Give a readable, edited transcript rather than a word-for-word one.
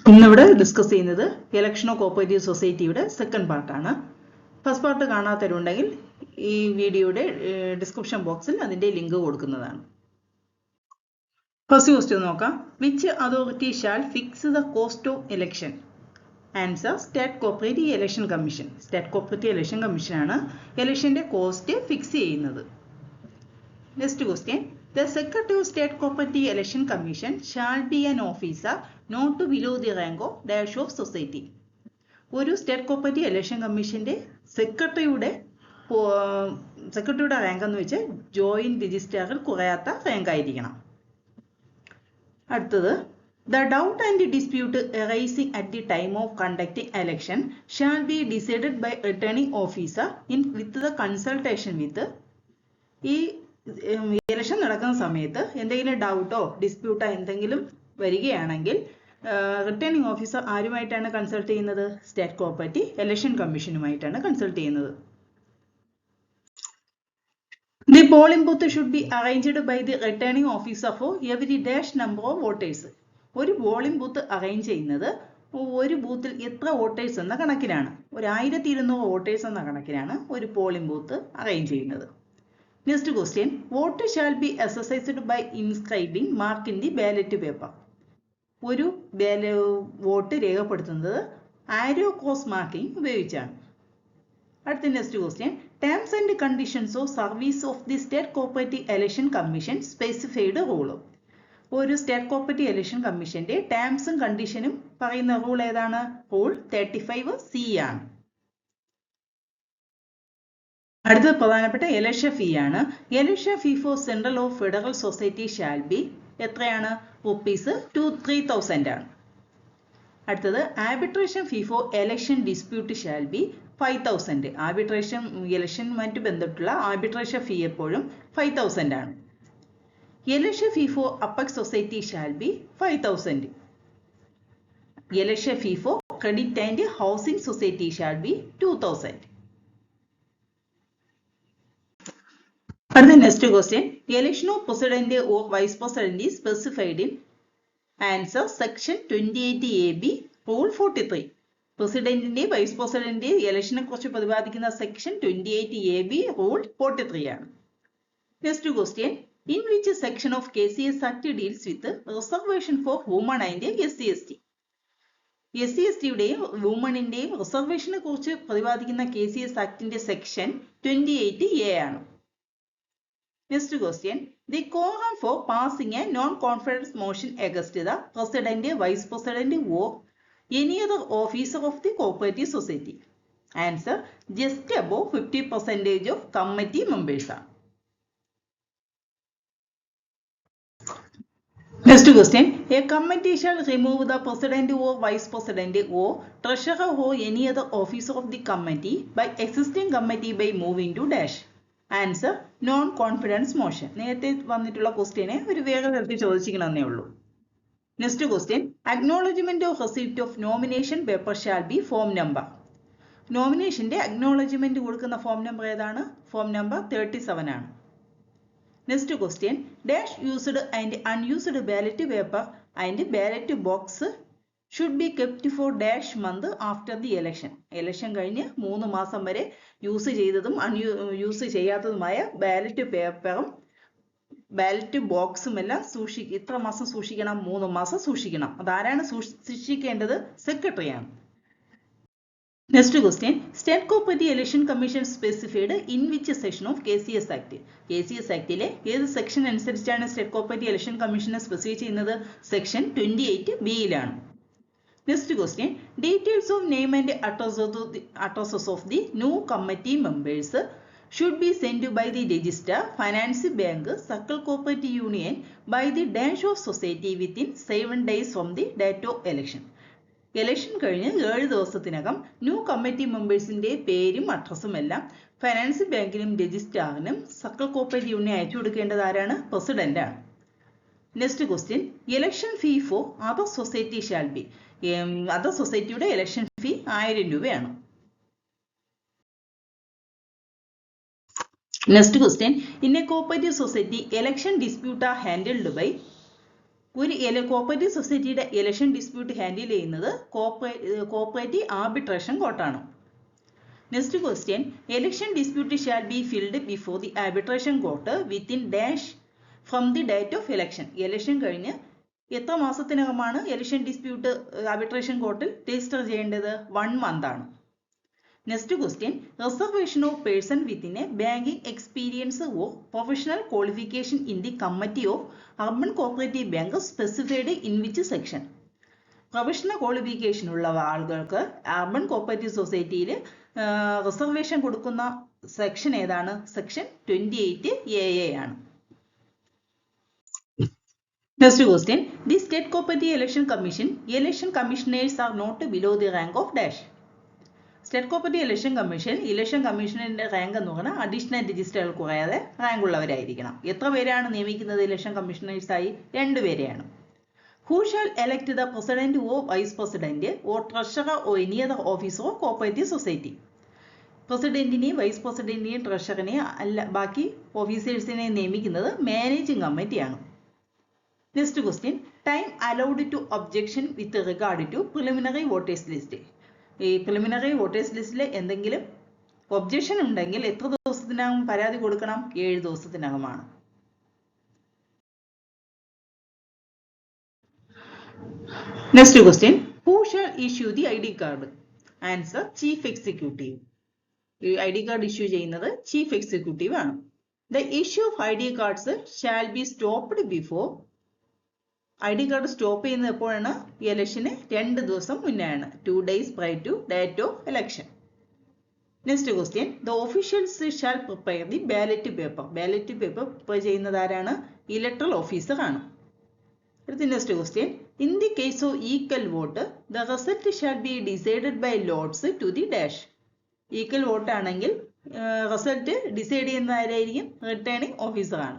ഇന്നിവിടെ ഡിസ്കസ് ചെയ്യുന്നത് election of cooperative സൊസൈറ്റിയുടെ സെക്കൻഡ് പാർട്ടാണ്. ഫസ്റ്റ് പാർട്ട് കാണാത്തവരുണ്ടെങ്കിൽ ഈ വീഡിയോയുടെ ഡിസ്ക്രിപ്ഷൻ ബോക്സിൽ അതിന്റെ ലിങ്ക് കൊടുക്കുന്നതാണ്. ഫസ്റ്റ് ക്വസ്റ്റ്യൻ നോക്കാം. Which authority shall fix the cost of election? Answer state cooperative election commission. State cooperative election കമ്മീഷനാണ് ഇലക്ഷന്റെ കോസ്റ്റ് ഫിക്സ് ചെയ്യുന്നത്. Next question. The Secretary of State Cooperative Election Commission shall be an officer not below the rank of dash of society. ഒരു state cooperative election കമ്മീഷന്റെ സെക്രട്ടറിയുടെ rank എന്ന് വെച്ചാൽ joint രജിസ്ട്രാറിൽ കുറയാത്ത rank ആയിരിക്കണം. അടുത്തത്, the doubt and dispute arising at the time of conducting election shall be decided by returning officer with the consultation with. ഈ election നടക്കുന്ന സമയത്ത് എന്തെങ്കിലും ഡൗട്ടോ ഡിസ്പ്യൂട്ടോ എന്തെങ്കിലും വരികയാണെങ്കിൽ റിട്ടേണിംഗ് ഓഫീസർ ആരുമായിട്ടാണ് കൺസൾട്ട് ചെയ്യുന്നത്? സ്റ്റേറ്റ് കോപ്പറേറ്റീവ് ഇലക്ഷൻ കമ്മീഷനുമായിട്ടാണ് കൺസൾട്ട് ചെയ്യുന്നത്. The polling booth should be arranged by the returning officer for every dash number of voters. ഒരു പോളിംഗ് ബൂത്ത് അറേഞ്ച് ചെയ്യുന്നത് ഒരു ബൂത്തിൽ എത്ര വോട്ടേഴ്സ് എന്ന കണക്കിലാണ്. 1200 വോട്ടേഴ്സ് എന്ന കണക്കിലാണ് ഒരു പോളിംഗ് ബൂത്ത് അറേഞ്ച് ചെയ്യുന്നത്. Next question. Vote shall be exercised by inscribing mark in the ballot paper. ഒരു വോട്ട് രേഖപ്പെടുത്തുന്നത് ആരോ ക്രോസ് മാർക്കിംഗ് ഉപയോഗിച്ചാണ്. അടുത്ത next question. Terms and conditions of service of the state cooperative election commission specified rule. ഒരു state cooperative election കമ്മീഷന്റെ ടേംസും കണ്ടീഷനും പറയുന്ന rule ഏതാണ്? Rule 35C ആണ്. അടുത്ത പ്രധാനപ്പെട്ട ഇലക്ഷൻ ഫീ ആണ്. Election fee for central of federal society shall be എത്രയാണ്? ₹3,000 ആണ്. അടുത്തത്, arbitration fee for election dispute shall be 5,000. Arbitration ഇലക്ഷനുമായിട്ട് ബന്ധപ്പെട്ടുള്ള ആർബിട്രേഷൻ ഫീ എപ്പോഴും 5,000 ആണ്. Election fee for apex society shall be 5,000. Election fee for credit and housing society shall be 2,000. അടുത്ത next question. Election of president or vice president is specified in. Answer section 28AB rule 43. പ്രസിഡന്റിന്റെ vice president ഇലക്ഷനെ കുറിച്ച് പ്രതിപാദിക്കുന്ന section 28AB rule 43 ആണ്. Next question. In which section of KCS act deals with reservation four woman and SC/ST? SC/STയുടെയും വുമണിന്റെയും റിസർവേഷനെ കുറിച്ച് പ്രതിപാദിക്കുന്ന KCS ആക്ടിന്റെ section 28A ആണ്. Next question. The quorum for passing a non-confidence motion against the President, Vice President or any other officer of the cooperative society. Answer, just above 50% of committee members are. Next question. A committee shall remove the President or Vice President or Treasurer or any other officer of the committee by existing committee by moving to dash. Answer non confidence motion. നേരത്തെ വന്നിട്ടുള്ള ക്വസ്റ്റ്യനെ ഒരു വേറെ തരത്തിൽ ചോദിച്ചിരിക്കണമെന്നേ ഉള്ളൂ. Next question. Acknowledgement of receipt of nomination paper shall be form number. നോമിനേഷന്റെ acknowledgement കൊടുക്കുന്ന ഫോം നമ്പർ ഏതാണ്? ഫോം നമ്പർ 37 ആണ്. Next question. Dash used and unused ballot paper and ballot box should be kept for dash month after the election. Election കഴിഞ്ഞ് 3 മാസം വരെ use ചെയ്തതും use ചെയ്യാത്തതുമായ ballot പേപ്പറും ബാലറ്റ് ബോക്സും എല്ലാം ഇത്ര മാസം സൂക്ഷിക്കണം? 3 മാസം സൂക്ഷിക്കണം. അതാരാണ് സൂക്ഷിക്കേണ്ടത്? സെക്രട്ടറിയാണ്. Next question. State cooperative election commission specified in which section of KCS act? KCS ആക്ടിലെ ഏത് സെക്ഷൻ അനുസരിച്ചാണ് സ്റ്റേറ്റ് കോപ്പറേറ്റീവ് ഇലക്ഷൻ കമ്മീഷനെ സ്പെസിഫൈ ചെയ്യുന്നത്? Section 28B-യിലാണ്. Next question. Details of name and addresses of the new committee members should be sent by the registrar, finance bank, circle cooperative union by the dash of society within 7 days from the date of election. Election കഴിഞ്ഞ് 7 ദിവസത്തിനകം new committee മെമ്പേഴ്സിന്റെ പേരും അഡ്രസ്സും എല്ലാം finance ബാങ്കിനും രജിസ്ട്രാറിനും circle cooperative union അയച്ചു കൊടുക്കേണ്ടത് ആരാണ്? പ്രസിഡന്റ് ആണ്. Next question. Election fee for other society shall be. Other സൊസൈറ്റിയുടെ ഇലക്ഷൻ ഫീ 1000 രൂപയാണ്. Next question. In a cooperative society election dispute are handled by. ഒരു കോപ്പറേറ്റീവ് സൊസൈറ്റിയുടെ ഇലക്ഷൻ ഡിസ്പ്യൂട്ട് ഹാൻഡിൽ ചെയ്യുന്നത് cooperative arbitration കോർട്ടാണ്. Next question, election dispute shall be filed before the arbitration court within dash from the date of election. Election കഴിഞ്ഞ് എത്ര മാസത്തിനകമാണ് election dispute arbitration കോർട്ടിൽ register ചെയ്യേണ്ടത്? 1 month ആണ്. Next question, reservation of person within A banking experience or professional qualification in the committee of urban cooperative bank specified in which section? Professional qualification ഉള്ള ആളുകൾക്ക് urban cooperative സൊസൈറ്റിയിൽ reservation കൊടുക്കുന്ന section ഏതാണ്? Section 28AA ആണ്. Next question, the State Cooperative Election Commission election commissioners are not below the rank of dash. State Cooperative Election Commission election commissionerന്റെ rank എന്ന് പറഞ്ഞാൽ additional രജിസ്റ്ററുകൾ കുറയാതെ റാങ്ക് ഉള്ളവരായിരിക്കണം. എത്ര പേരാണ് നിയമിക്കുന്നത് ഇലക്ഷൻ കമ്മീഷണേഴ്സ് ആയി? 2 പേരെയാണ്. Who shall elect the president or vice president or treasurer or any other officer of cooperative society? പ്രസിഡന്റിനെയും വൈസ് പ്രസിഡന്റിനെയും ട്രഷററിനെയും അല്ല ബാക്കി ഓഫീസേഴ്സിനെയും നിയമിക്കുന്നത് മാനേജിംഗ് കമ്മിറ്റിയാണ്. Next question, time allowed to objection with regard to preliminary voters list. ഈ preliminary voters ലിസ്റ്റിൽ എന്തെങ്കിലും ഒബ്ജെക്ഷൻ ഉണ്ടെങ്കിൽ എത്ര ദിവസത്തിനകം പരാതി കൊടുക്കണം? 7 ദിവസത്തിനകമാണ്. Next question, who shall issue the ID card? Answer, chief executive. ഈ ID കാർഡ് ഇഷ്യൂ ചെയ്യുന്നത് ചീഫ് എക്സിക്യൂട്ടീവ് ആണ്. The issue of ID cards shall be stopped before. ID card stop ചെയ്യുന്നത് എപ്പോഴാണ്? ഇലക്ഷന് 2 ദിവസം മുന്നെയാണ്. 2 days prior to date of election. Next question, the officials shall prepare the ballot paper. Ballot paper prepare ചെയ്യുന്നത് ആരാണ്? Electoral officer ആണ്. അടുത്ത next question, in the case of equal vote the result shall be decided by lots to the dash. Equal vote ആണെങ്കിൽ result decide ചെയ്യുന്ന ആരായിരിക്കും? Returning officer ആണ്.